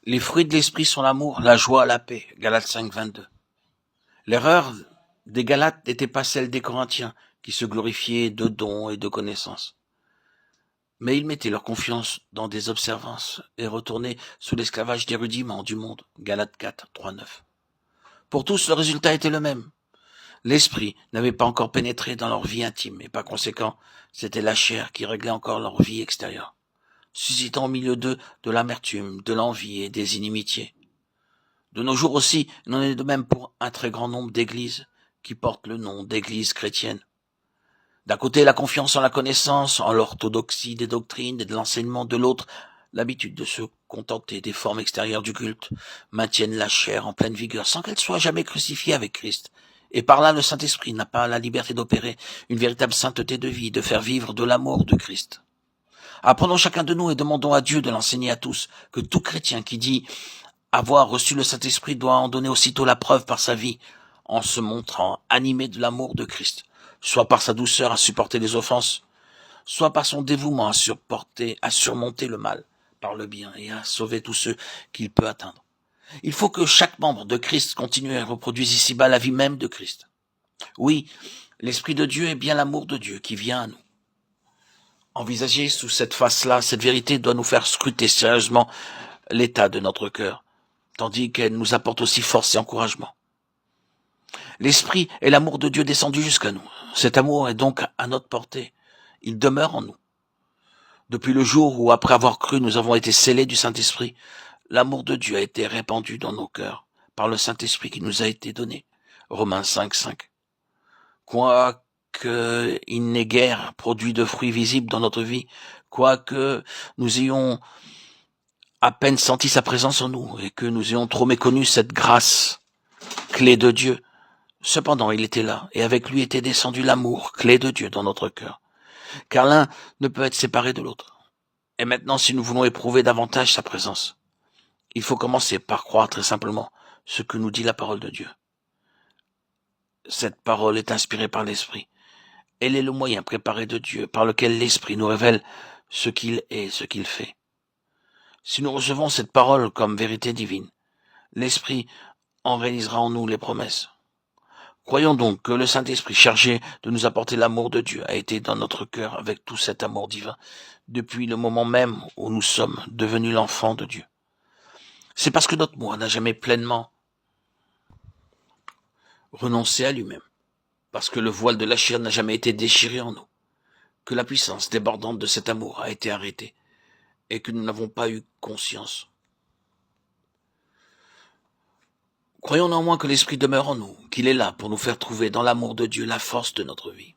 Les fruits de l'esprit sont l'amour, la joie, la paix. Galates 5, 22. L'erreur des Galates n'était pas celle des Corinthiens, qui se glorifiaient de dons et de connaissances. Mais ils mettaient leur confiance dans des observances et retournaient sous l'esclavage des rudiments du monde. Galates 4, 3, 9. Pour tous, le résultat était le même. L'esprit n'avait pas encore pénétré dans leur vie intime et par conséquent, c'était la chair qui réglait encore leur vie extérieure, suscitant au milieu d'eux de l'amertume, de l'envie et des inimitiés. De nos jours aussi, il en est de même pour un très grand nombre d'églises qui portent le nom d'églises chrétiennes. D'un côté, la confiance en la connaissance, en l'orthodoxie des doctrines et de l'enseignement, de l'autre, l'habitude de se contenter des formes extérieures du culte, maintiennent la chair en pleine vigueur sans qu'elle soit jamais crucifiée avec Christ. Et par là, le Saint-Esprit n'a pas la liberté d'opérer une véritable sainteté de vie, de faire vivre de l'amour de Christ. Apprenons chacun de nous et demandons à Dieu de l'enseigner à tous, que tout chrétien qui dit avoir reçu le Saint-Esprit doit en donner aussitôt la preuve par sa vie, en se montrant animé de l'amour de Christ, soit par sa douceur à supporter les offenses, soit par son dévouement à surmonter le mal, par le bien et à sauver tous ceux qu'il peut atteindre. Il faut que chaque membre de Christ continue et reproduise ici-bas la vie même de Christ. Oui, l'Esprit de Dieu est bien l'amour de Dieu qui vient à nous. Envisager sous cette face-là, cette vérité doit nous faire scruter sérieusement l'état de notre cœur, tandis qu'elle nous apporte aussi force et encouragement. L'Esprit est l'amour de Dieu descendu jusqu'à nous. Cet amour est donc à notre portée. Il demeure en nous. Depuis le jour où, après avoir cru, nous avons été scellés du Saint-Esprit, l'amour de Dieu a été répandu dans nos cœurs par le Saint-Esprit qui nous a été donné. Romains 5, 5. Quoique il n'ait guère produit de fruits visibles dans notre vie, quoique nous ayons à peine senti sa présence en nous et que nous ayons trop méconnu cette grâce, clé de Dieu, cependant il était là et avec lui était descendu l'amour, clé de Dieu dans notre cœur. Car l'un ne peut être séparé de l'autre. Et maintenant, si nous voulons éprouver davantage sa présence, il faut commencer par croire très simplement ce que nous dit la parole de Dieu. Cette parole est inspirée par l'Esprit. Elle est le moyen préparé de Dieu par lequel l'Esprit nous révèle ce qu'il est, ce qu'il fait. Si nous recevons cette parole comme vérité divine, l'Esprit en réalisera en nous les promesses. Croyons donc que le Saint-Esprit chargé de nous apporter l'amour de Dieu a été dans notre cœur avec tout cet amour divin depuis le moment même où nous sommes devenus l'enfant de Dieu. C'est parce que notre moi n'a jamais pleinement renoncé à lui-même, parce que le voile de la chair n'a jamais été déchiré en nous, que la puissance débordante de cet amour a été arrêtée et que nous n'avons pas eu conscience. Croyons néanmoins que l'Esprit demeure en nous, qu'il est là pour nous faire trouver dans l'amour de Dieu la force de notre vie.